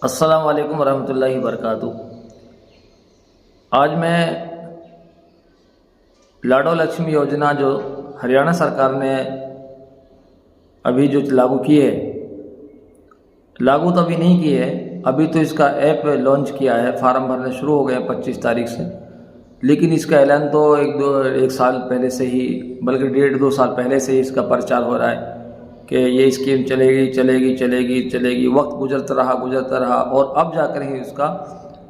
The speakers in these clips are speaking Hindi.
अस्सलाम वालेकुम वरहमतुल्लाहि वबरकातुह। आज मैं लाडो लक्ष्मी योजना जो हरियाणा सरकार ने अभी जो लागू की है, लागू तो अभी नहीं की है, अभी तो इसका ऐप लॉन्च किया है, फार्म भरने शुरू हो गए हैं 25 तारीख से। लेकिन इसका ऐलान तो एक साल पहले से ही, बल्कि 1.5-2 साल पहले से ही इसका प्रचार हो रहा है कि ये स्कीम चलेगी चलेगी चलेगी चलेगी। वक्त गुजरता रहा और अब जाकर ही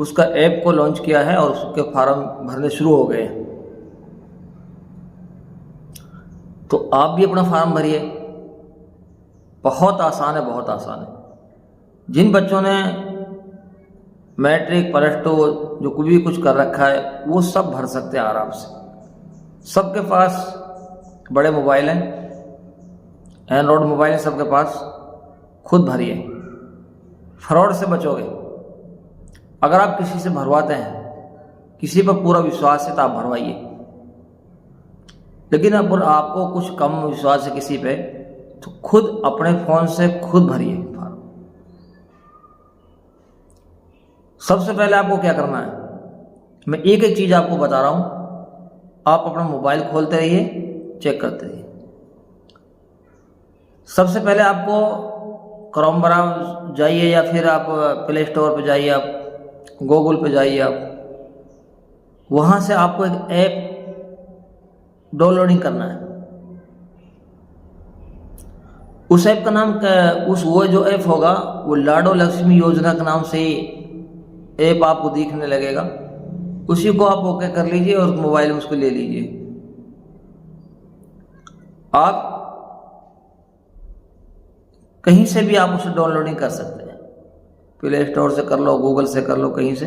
उसका ऐप को लॉन्च किया है और उसके फार्म भरने शुरू हो गए हैं। तो आप भी अपना फार्म भरिए, बहुत आसान है, बहुत आसान है। जिन बच्चों ने मैट्रिक प्लस टू जो भी कुछ कर रखा है वो सब भर सकते हैं आराम से। सबके पास बड़े मोबाइल हैं, एंड्रॉयड मोबाइल है सबके पास। खुद भरिए, फ्रॉड से बचोगे। अगर आप किसी से भरवाते हैं, किसी पर पूरा विश्वास है तो आप भरवाइए, लेकिन अब आपको कुछ कम विश्वास है किसी पे तो खुद अपने फ़ोन से खुद भरिए फॉर्म। सबसे पहले आपको क्या करना है, मैं एक एक चीज़ आपको बता रहा हूँ। आप अपना मोबाइल खोलते रहिए, चेक करते रहिए। सबसे पहले आपको क्रोम ब्राउज़र जाइए या फिर आप प्ले स्टोर पे जाइए, आप गूगल पे जाइए, आप वहाँ से आपको एक ऐप डाउनलोडिंग करना है। उस ऐप का नाम वो जो ऐप होगा वो लाडो लक्ष्मी योजना के नाम से ऐप आपको दिखने लगेगा। उसी को आप ओके कर लीजिए और मोबाइल में उसको ले लीजिए। आप कहीं से भी आप उसे डाउनलोडिंग कर सकते हैं, प्ले स्टोर से कर लो, गूगल से कर लो, कहीं से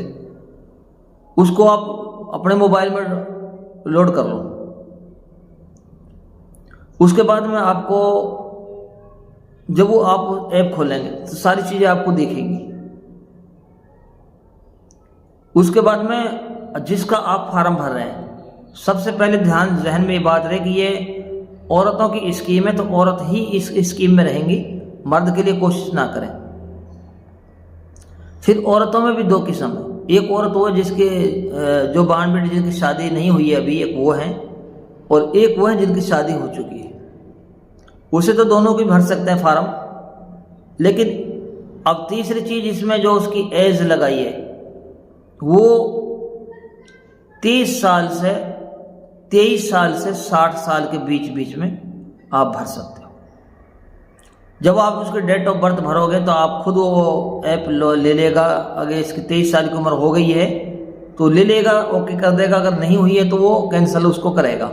उसको आप अपने मोबाइल में लोड कर लो। उसके बाद में आपको जब वो आप ऐप खोलेंगे तो सारी चीज़ें आपको दिखेंगी। उसके बाद में जिसका आप फार्म भर रहे हैं, सबसे पहले जहन में ये बात रहे कि ये औरतों की स्कीम है तो औरत ही इस स्कीम में रहेंगी, मर्द के लिए कोशिश ना करें। फिर औरतों में भी दो किस्म है। एक औरत वो जिसके जो बांड बेटी जिनकी शादी नहीं हुई है अभी, एक वो है, और एक वो है जिनकी शादी हो चुकी है। उसे तो दोनों की भर सकते हैं फार्म। लेकिन अब तीसरी चीज इसमें जो उसकी एज लगाई है वो 23 साल से 60 साल के बीच में आप भर सकते हो। जब आप उसके डेट ऑफ बर्थ भरोगे तो आप खुद वो ऐप ले लेगा। अगर इसकी 23 साल की उम्र हो गई है तो ले लेगा, ओके कर देगा। अगर नहीं हुई है तो वो कैंसिल उसको करेगा।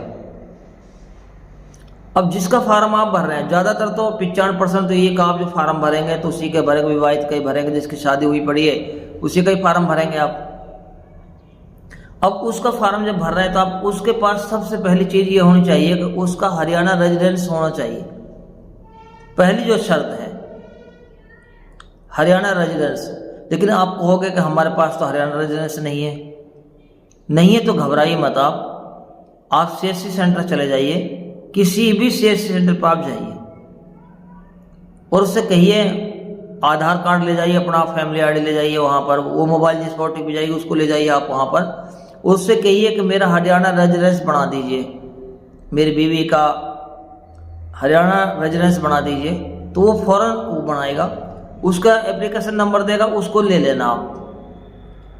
अब जिसका फार्म आप भर रहे हैं, ज़्यादातर तो 95% तो ये आप जो फार्म भरेंगे तो उसी के भरेंगे, विवाहित का ही भरेंगे, जिसकी शादी हुई पड़ी है उसी का ही फार्म भरेंगे आप। अब उसका फार्म जब भर रहे हैं तो आप उसके पास सबसे पहली चीज़ ये होनी चाहिए कि उसका हरियाणा रेजिडेंस होना चाहिए। पहली जो शर्त है हरियाणा रेजिडेंस। लेकिन आप कहोगे कि हमारे पास तो हरियाणा रेजिडेंस नहीं है तो घबराइए मत। आप सीएससी सेंटर चले जाइए, किसी भी सीएससी सेंटर पर आप जाइए और उससे कहिए आधार कार्ड ले जाइए, अपना फैमिली आईडी ले जाइए। वहाँ पर वो मोबाइल जिस पर OTP जाएगी उसको ले जाइए आप वहाँ पर। उससे कहिए कि मेरा हरियाणा रेजिडेंस बना दीजिए, मेरी बीवी का हरियाणा रेजिडेंस बना दीजिए। तो वो फौरन वो बनाएगा, उसका एप्लीकेशन नंबर देगा, उसको ले लेना आप।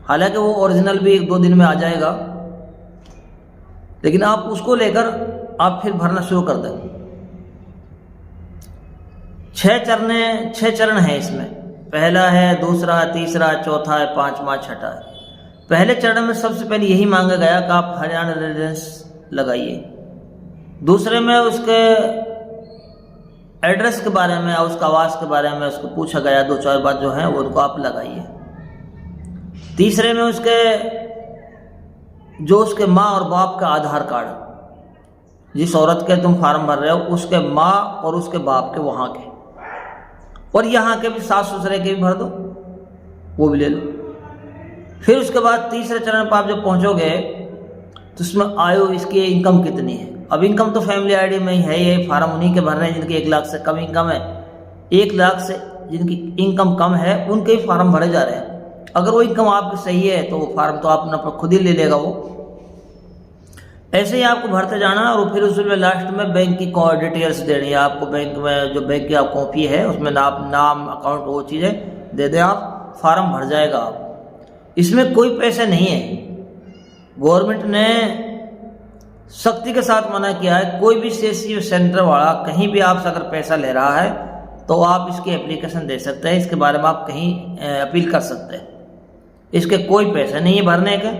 हालांकि वो ओरिजिनल भी 1-2 दिन में आ जाएगा, लेकिन आप उसको लेकर आप फिर भरना शुरू कर दें। 6 चरण है इसमें। पहला है, दूसरा, तीसरा, चौथा है, 5वां, 6ठा है। पहले चरण में सबसे पहले यही मांगा गया कि आप हरियाणा रेजिडेंस लगाइए। दूसरे में उसके एड्रेस के बारे में, उसका आवास के बारे में उसको पूछा गया, 2-4 बात जो है वो उनको आप लगाइए। तीसरे में उसके जो उसके माँ और बाप का आधार कार्ड, जिस औरत के तुम फार्म भर रहे हो उसके माँ और उसके बाप के, वहाँ के, और यहाँ के भी सास ससुरे के भी भर दो, वो भी ले लो। फिर उसके बाद तीसरे चरण पर आप जब पहुँचोगे तो उसमें आयु, इसकी इनकम कितनी है। अब इनकम तो फैमिली आईडी में ही है, ये फार्म उन्हीं के भर रहे हैं जिनकी 1 लाख से कम इनकम है। 1 लाख से जिनकी इनकम कम है उनके ही फार्म भरे जा रहे हैं। अगर वो इनकम आपकी सही है तो वो फार्म तो आप अपना खुद ही ले लेगा वो। ऐसे ही आपको भरते जाना और फिर उसमें लास्ट में बैंक की डिटेल्स देनी है आपको। बैंक में जो बैंक की आप कॉपी है उसमें नाम अकाउंट वो चीज़ें दे दें, आप फार्म भर जाएगा आप। इसमें कोई पैसे नहीं है। गवर्नमेंट ने सख्ती के साथ मना किया है, कोई भी CSC सेंटर वाला कहीं भी आपसे अगर पैसा ले रहा है तो आप इसकी एप्लीकेशन दे सकते हैं, इसके बारे में आप कहीं अपील कर सकते हैं। इसके कोई पैसे नहीं है भरने के।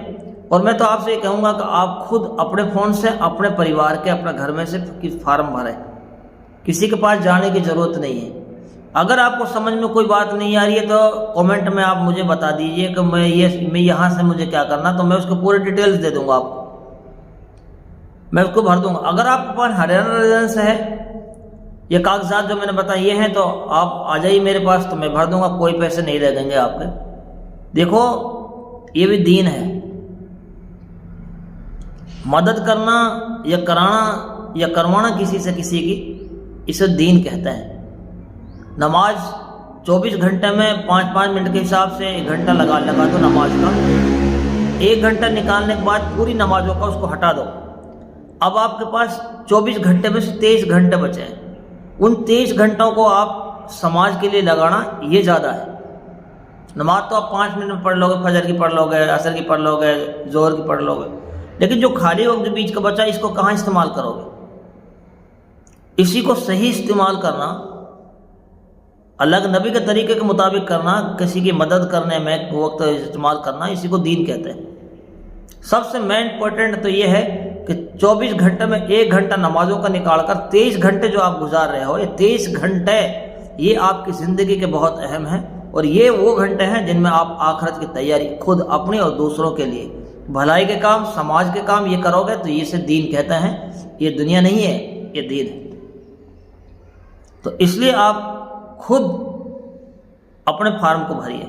और मैं तो आपसे ये कहूँगा कि आप खुद अपने फ़ोन से अपने परिवार के अपने घर में से फार्म भरें, किसी के पास जाने की ज़रूरत नहीं है। अगर आपको समझ में कोई बात नहीं आ रही है तो कमेंट में आप मुझे बता दीजिए कि मैं यहाँ से मुझे क्या करना, तो मैं उसको पूरे डिटेल्स दे दूँगा आपको, मैं उसको भर दूँगा। अगर आपके पास हरियाणा रेजिडेंस है, ये कागजात जो मैंने बताए ये हैं, तो आप आ जाइए मेरे पास, तो मैं भर दूँगा, कोई पैसे नहीं लगेंगे आपके। देखो ये भी दीन है, मदद करना या कराना या करवाना किसी से किसी की, इसे दीन कहता है। नमाज 24 घंटे में 5-5 मिनट के हिसाब से 1 घंटा लगा दो नमाज का। 1 घंटा निकालने के बाद पूरी नमाजों का उसको हटा दो। अब आपके पास 24 घंटे में से 23 घंटे बचे हैं। उन 23 घंटों को आप समाज के लिए लगाना, ये ज़्यादा है। नमाज तो आप 5 मिनट में पढ़ लोगे, फजर की पढ़ लोगे, असर की पढ़ लोगे, जोहर की पढ़ लोगे, लेकिन जो खाली वक्त के बीच का बचा इसको कहाँ इस्तेमाल करोगे? इसी को सही इस्तेमाल करना, अल्लाह के नबी के तरीके के मुताबिक करना, किसी की मदद करने में वक्त इस्तेमाल करना, इसी को दीन कहते हैं। सबसे मेन इंपॉर्टेंट तो ये है कि 24 घंटे में 1 घंटा नमाजों का निकालकर 23 घंटे जो आप गुजार रहे हो, ये 23 घंटे ये आपकी ज़िंदगी के बहुत अहम हैं। और ये वो घंटे हैं जिनमें आप आखिरत की तैयारी खुद अपने और दूसरों के लिए, भलाई के काम, समाज के काम ये करोगे तो ये से दीन कहते हैं। ये दुनिया नहीं है, ये दीन है। तो इसलिए आप खुद अपने फार्म को भरिए।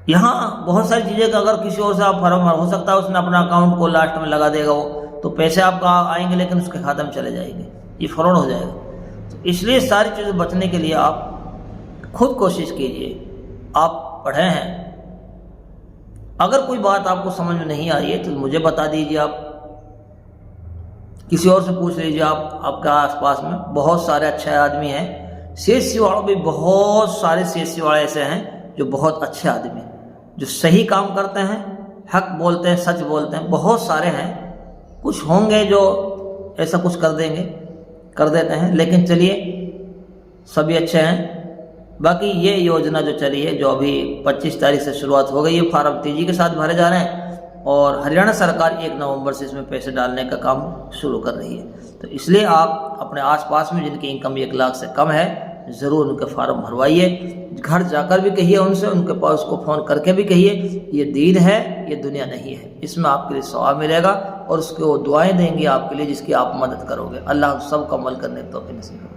यहाँ बहुत सारी चीज़ें का अगर किसी और से आप फार्म भर, हो सकता है उसने अपना अकाउंट को लास्ट में लगा देगा वो, तो पैसे आपका आएंगे लेकिन उसके खाते में चले जाएंगे, ये फ्रॉड हो जाएगा। तो इसलिए सारी चीज़ें बचने के लिए आप खुद कोशिश कीजिए। आप पढ़े हैं, अगर कोई बात आपको समझ में नहीं आ रही है तो मुझे बता दीजिए, आप किसी और से पूछ लीजिए। आप आपके आसपास में बहुत सारे अच्छे आदमी हैं, CSC वालों भी बहुत सारे CSC वाले ऐसे हैं जो बहुत अच्छे आदमी हैं, जो सही काम करते हैं, हक बोलते हैं, सच बोलते हैं। बहुत सारे हैं, कुछ होंगे जो ऐसा कुछ कर देते हैं, लेकिन चलिए सभी अच्छे हैं। बाकी ये योजना जो चली है, जो अभी 25 तारीख से शुरुआत हो गई है, फार्म तेजी के साथ भरे जा रहे हैं और हरियाणा सरकार 1 नवंबर से इसमें पैसे डालने का काम शुरू कर रही है। तो इसलिए आप अपने आसपास में जिनकी इनकम 1 लाख से कम है, ज़रूर उनके फार्म भरवाइए। घर जाकर भी कहिए उनसे, उनके पास उसको फ़ोन करके भी कहिए, ये दीन है, ये दुनिया नहीं है। इसमें आपके लिए सवाब मिलेगा और उसके वो दुआएं देंगे आपके लिए जिसकी आप मदद करोगे। अल्लाह हम सब को अमल करने की तौफीक नसीब करे।